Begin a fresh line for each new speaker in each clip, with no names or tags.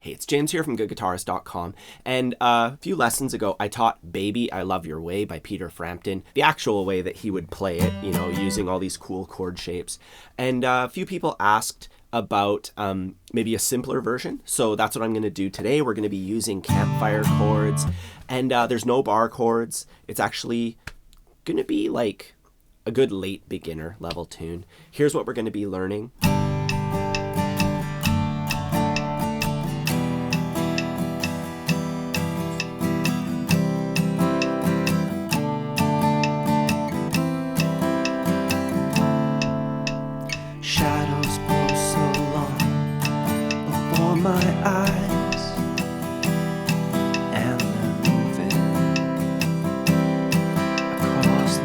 Hey, it's James here from GoodGuitarist.com, and a few lessons ago I taught Baby I Love Your Way by Peter Frampton, the actual way that he would play it, you know, using all these cool chord shapes. And a few people asked about maybe a simpler version, so that's what I'm going to do today. We're going to be using campfire chords, and there's no bar chords. It's actually going to be like a good late beginner level tune. Here's what we're going to be learning.
Shadows grow so long before my eyes, and they're moving across the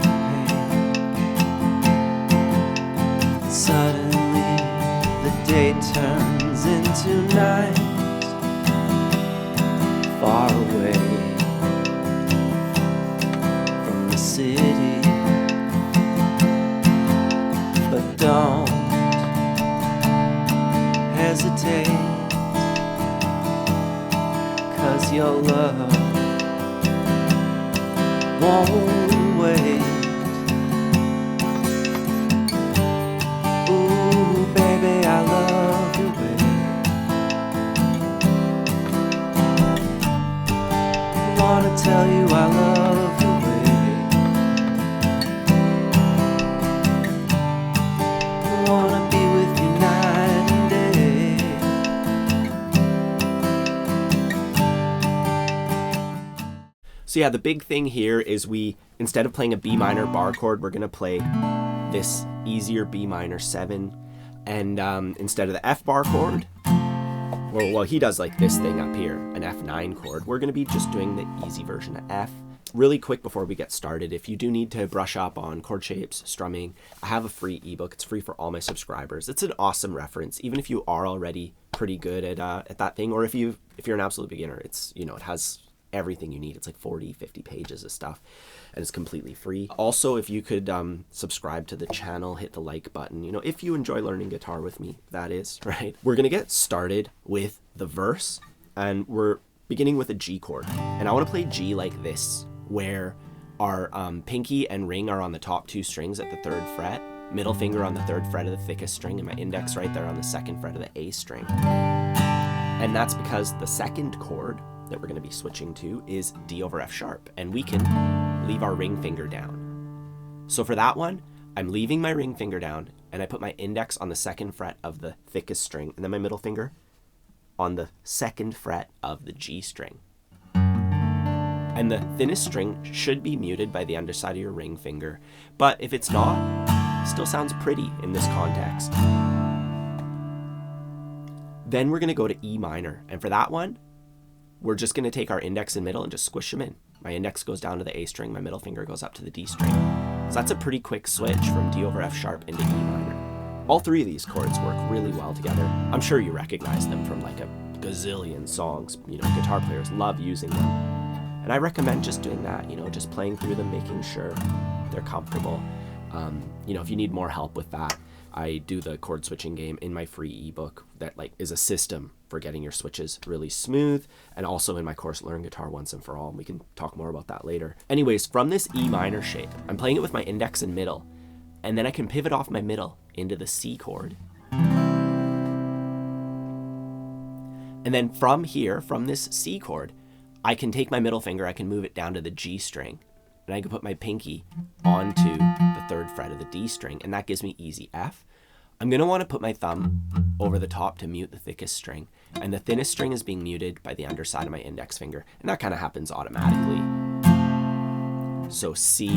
page. Suddenly the day turns into night, far away from the city, but don't hesitate, 'cause your love won't wait. Ooh, baby, I love your way. I wanna tell you I love your way. I wanna be with you night and day.
So yeah, the big thing here is instead of playing a B minor bar chord, we're going to play this easier B minor 7. And instead of the F bar chord, well, he does like this thing up here, an F9 chord, we're going to be just doing the easy version of F. Really quick before we get started, if you do need to brush up on chord shapes, strumming, I have a free ebook. It's free for all my subscribers. It's an awesome reference, even if you are already pretty good at that thing, or if you're an absolute beginner. It's, you know, it has everything you need. It's like 40-50 pages of stuff, and it's completely free. Also, if you could subscribe to the channel, hit the like button, you know, if you enjoy learning guitar with me, that is, right? We're gonna get started with the verse, and we're beginning with a G chord, and I want to play G like this, where our pinky and ring are on the top 2 strings at the 3rd fret, middle finger on the 3rd fret of the thickest string, and my index right there on the 2nd fret of the A string. And that's because the 2nd chord that we're going to be switching to is D over F sharp, and we can leave our ring finger down. So for that one, I'm leaving my ring finger down, and I put my index on the 2nd fret of the thickest string, and then my middle finger on the 2nd fret of the G string. And the thinnest string should be muted by the underside of your ring finger, but if it's not, it still sounds pretty in this context. Then we're going to go to E minor, and for that one, we're just going to take our index and middle and just squish them in. My index goes down to the A string, my middle finger goes up to the D string. So that's a pretty quick switch from D over F sharp into E minor. All 3 of these chords work really well together. I'm sure you recognize them from like a gazillion songs. You know, guitar players love using them. And I recommend just doing that, you know, just playing through them, making sure they're comfortable. You know, if you need more help with that, I do the chord switching game in my free ebook that like is a system for getting your switches really smooth, and also in my course Learn Guitar Once and For All, and we can talk more about that later. Anyways, from this E minor shape, I'm playing it with my index and middle, and then I can pivot off my middle into the C chord. And then from here, from this C chord, I can take my middle finger, I can move it down to the G string, and I can put my pinky onto the 3rd fret of the D string, and that gives me easy F. I'm going to want to put my thumb over the top to mute the thickest string, and the thinnest string is being muted by the underside of my index finger, and that kind of happens automatically. So C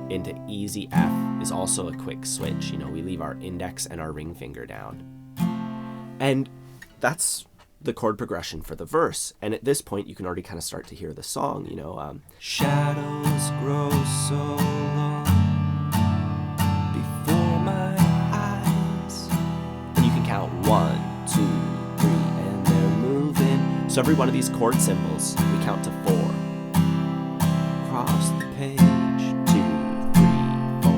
into easy F is also a quick switch. You know, we leave our index and our ring finger down. And that's the chord progression for the verse, and at this point you can already kind of start to hear the song, you know.
Shadows grow so long before my eyes.
And you can count 1, 2, 3, and they're moving. So every one of these chord symbols, we count to 4.
Across the page.
2, 3, 4,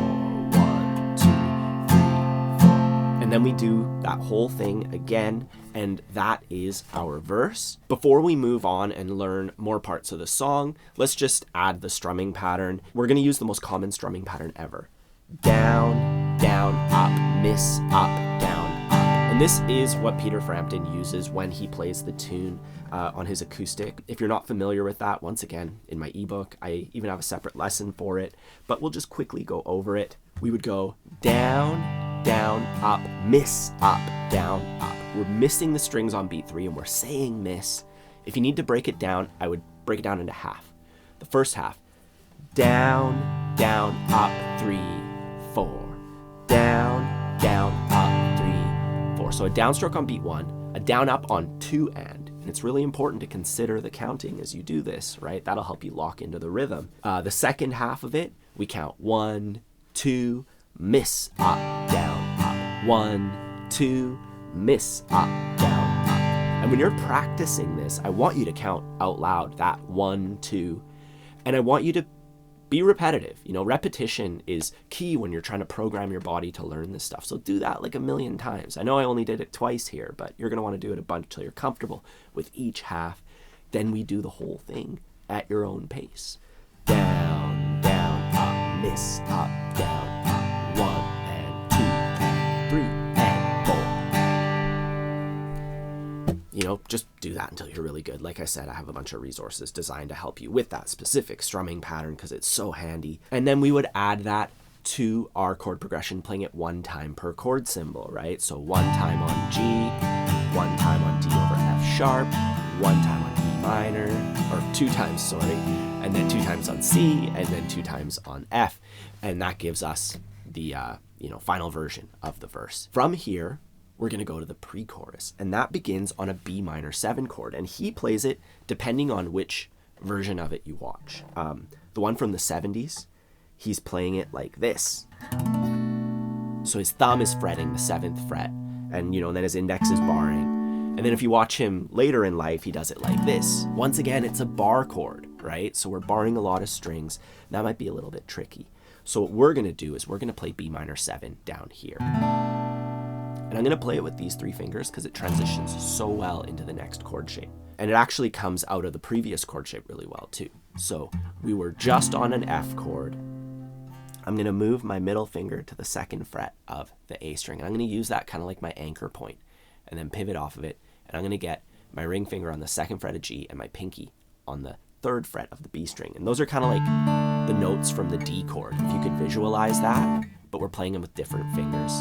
1, 2, 3, 4. And And then we do that whole thing again, and that is our verse. Before we move on and learn more parts of the song, let's just add the strumming pattern. We're going to use the most common strumming pattern ever. Down, down, up, miss, up, down, up. And this is what Peter Frampton uses when he plays the tune on his acoustic. If you're not familiar with that, once again, in my ebook, I even have a separate lesson for it, but we'll just quickly go over it. We would go down, down, up, miss, up, down, up. We're missing the strings on beat 3 and we're saying miss. If you need to break it down, I would break it down into half. The first half, down, down, up, 3, 4. Down, down, up, 3, 4. So a downstroke on beat 1, a down up on 2 and it's really important to consider the counting as you do this, right? That'll help you lock into the rhythm. The second half of it, we count 1, 2, miss, up, down, up. 1, 2, miss, up, down, up. And when you're practicing this, I want you to count out loud that 1, 2, and I want you to be repetitive. You know, repetition is key when you're trying to program your body to learn this stuff. So do that like a million times. I know I only did it twice here, but you're going to want to do it a bunch till you're comfortable with each half. Then we do the whole thing at your own pace. Down, down, up, miss, up, down, up. 1 and 2 and 3 and 4. You know, just do that until you're really good. Like I said, I have a bunch of resources designed to help you with that specific strumming pattern because it's so handy. And then we would add that to our chord progression, playing it 1 time per chord symbol, right? So 1 time on G, 1 time on D over F sharp, 1 time on E minor, or 2 times, sorry, and then 2 times on C, and then 2 times on F. And that gives us the final version of the verse. From here, we're going to go to the pre-chorus, and that begins on a B minor 7 chord, and he plays it depending on which version of it you watch. The one from the 70s, he's playing it like this. So his thumb is fretting the 7th fret, and then his index is barring. And then if you watch him later in life, he does it like this. Once again, it's a bar chord, right? So we're barring a lot of strings. That might be a little bit tricky. So what we're going to do is we're going to play B minor 7 down here. And I'm going to play it with these 3 fingers because it transitions so well into the next chord shape. And it actually comes out of the previous chord shape really well too. So we were just on an F chord. I'm going to move my middle finger to the 2nd fret of the A string. And I'm going to use that kind of like my anchor point and then pivot off of it. And I'm going to get my ring finger on the 2nd fret of G and my pinky on the 3rd fret of the B string. And those are kind of like the notes from the D chord, if you could visualize that, but we're playing them with different fingers.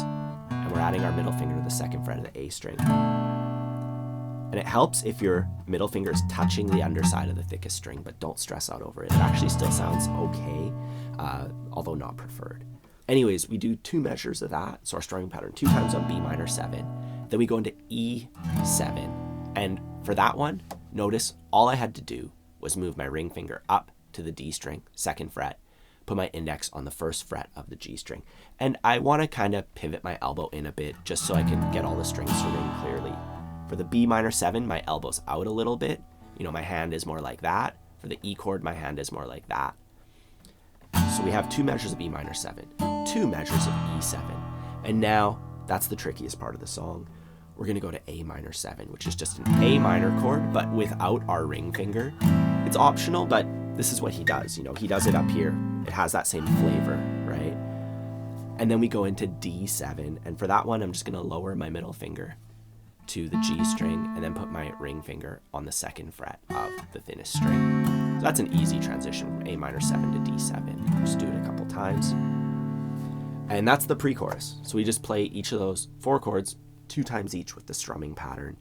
And we're adding our middle finger to the 2nd fret of the A string. And it helps if your middle finger is touching the underside of the thickest string, but don't stress out over it. It actually still sounds okay, although not preferred. Anyways, we do 2 measures of that. So our strumming pattern 2 times on B minor 7. Then we go into E7. And for that one, notice all I had to do was move my ring finger up to the D string, 2nd fret, put my index on the 1st fret of the G string. And I want to kind of pivot my elbow in a bit just so I can get all the strings to ring clearly. For the B minor 7, my elbow's out a little bit. My hand is more like that. For the E chord, my hand is more like that. So we have 2 measures of B minor 7, 2 measures of E7. And now that's the trickiest part of the song. We're going to go to A minor 7, which is just an A minor chord, but without our ring finger. It's optional, but this is what he does. He does it up here. It has that same flavor, right? And then we go into D7. And for that one, I'm just going to lower my middle finger to the G string and then put my ring finger on the 2nd fret of the thinnest string. So that's an easy transition from A minor 7 to D7. Just do it a couple times. And that's the pre-chorus. So we just play each of those 4 chords 2 times each with the strumming pattern.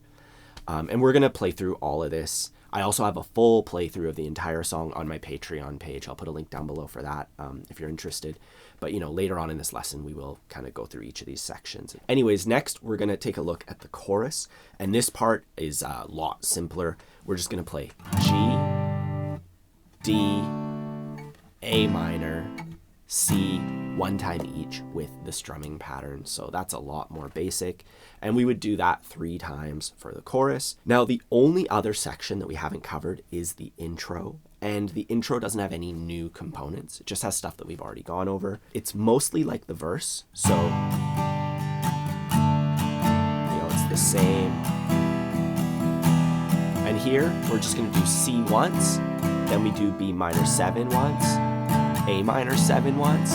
And we're going to play through all of this. I also have a full playthrough of the entire song on my Patreon page. I'll put a link down below for that if you're interested. But later on in this lesson, we will kind of go through each of these sections. Anyways, next we're going to take a look at the chorus. And this part is a lot simpler. We're just going to play G, D, A minor, C, 1 time each with the strumming pattern. So that's a lot more basic. And we would do that 3 times for the chorus. Now, the only other section that we haven't covered is the intro. And the intro doesn't have any new components. It just has stuff that we've already gone over. It's mostly like the verse. So same. And here, we're just gonna do C once, then we do B minor 7 once, A minor 7 once,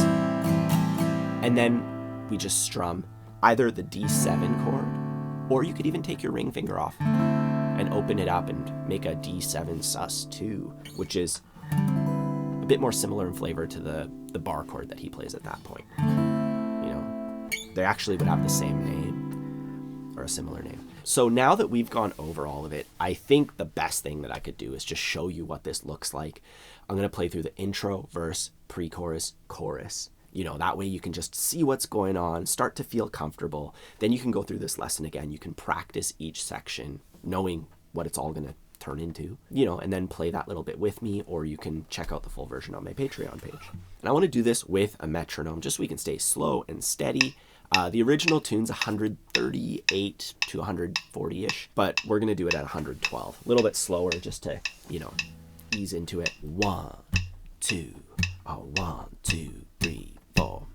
and then we just strum either the D7 chord, or you could even take your ring finger off and open it up and make a D7 sus2, which is a bit more similar in flavor to the bar chord that he plays at that point. You know, they actually would have the same name or a similar name. So now that we've gone over all of it, I think the best thing that I could do is just show you what this looks like. I'm going to play through the intro, verse, pre-chorus, chorus. You know, that way you can just see what's going on, start to feel comfortable. Then you can go through this lesson again. You can practice each section, knowing what it's all going to turn into, you know, and then play that little bit with me, or you can check out the full version on my Patreon page. And I want to do this with a metronome, just so we can stay slow and steady. The original tune's 138 to 140-ish, but we're going to do it at 112. A little bit slower just to, you know, ease into it. 1, 2, 1, 2, 3, 4.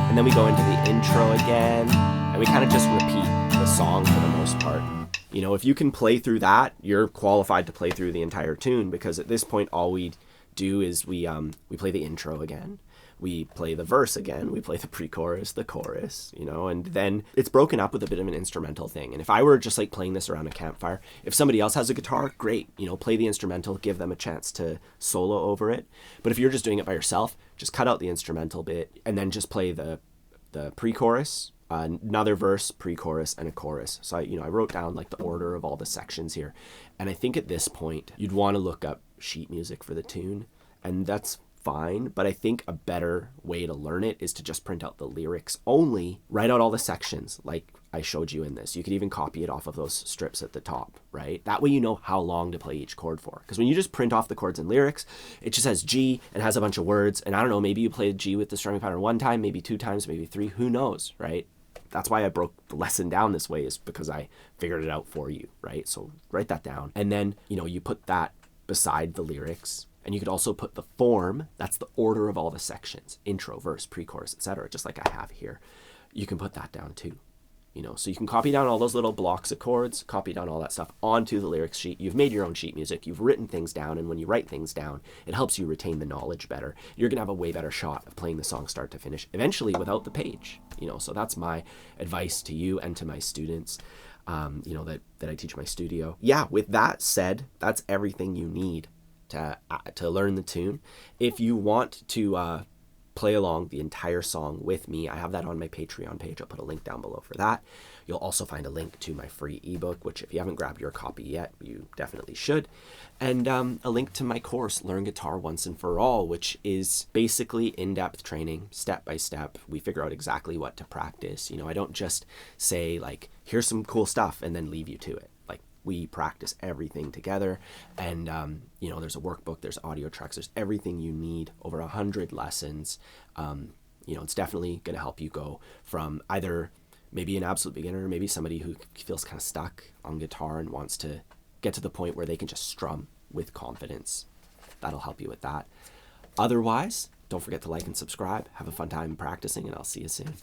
And then we go into the intro again, and we kind of just repeat the song for the most part. You know, if you can play through that, you're qualified to play through the entire tune, because at this point all we do is we play the intro again, we play the verse again, we play the pre-chorus, the chorus, you know, and then it's broken up with a bit of an instrumental thing. And if I were just like playing this around a campfire, if somebody else has a guitar, great, you know, play the instrumental, give them a chance to solo over it. But if you're just doing it by yourself, just cut out the instrumental bit and then just play the pre-chorus, another verse, pre-chorus, and a chorus. So I wrote down like the order of all the sections here. And I think at this point, you'd want to look up sheet music for the tune, and that's fine, but I think a better way to learn it is to just print out the lyrics only, write out all the sections like I showed you in this. You could even copy it off of those strips at the top, right? That way you know how long to play each chord for. Because when you just print off the chords and lyrics, it just has G and has a bunch of words, and I don't know, maybe you played G with the strumming pattern one time, maybe 2 times, maybe 3, who knows, right? That's why I broke the lesson down this way, is because I figured it out for you, right? So write that down. And then, you put that beside the lyrics. And you could also put the form, that's the order of all the sections, intro, verse, pre-chorus, etc., just like I have here. You can put that down too. So you can copy down all those little blocks of chords, copy down all that stuff onto the lyrics sheet. You've made your own sheet music, you've written things down, and when you write things down, it helps you retain the knowledge better. You're gonna have a way better shot of playing the song start to finish, eventually without the page. So that's my advice to you and to my students, that I teach my studio. Yeah, with that said, that's everything you need to learn the tune. If you want to play along the entire song with me, I have that on my Patreon page. I'll put a link down below for that. You'll also find a link to my free ebook, which if you haven't grabbed your copy yet, you definitely should. And a link to my course, Learn Guitar Once and For All, which is basically in-depth training, step by step. We figure out exactly what to practice. I don't just say like, here's some cool stuff and then leave you to it. We practice everything together, and there's a workbook, there's audio tracks, there's everything you need, over 100 lessons. it's definitely going to help you go from either maybe an absolute beginner, or maybe somebody who feels kind of stuck on guitar and wants to get to the point where they can just strum with confidence. That'll help you with that. Otherwise, don't forget to like and subscribe. Have a fun time practicing, and I'll see you soon.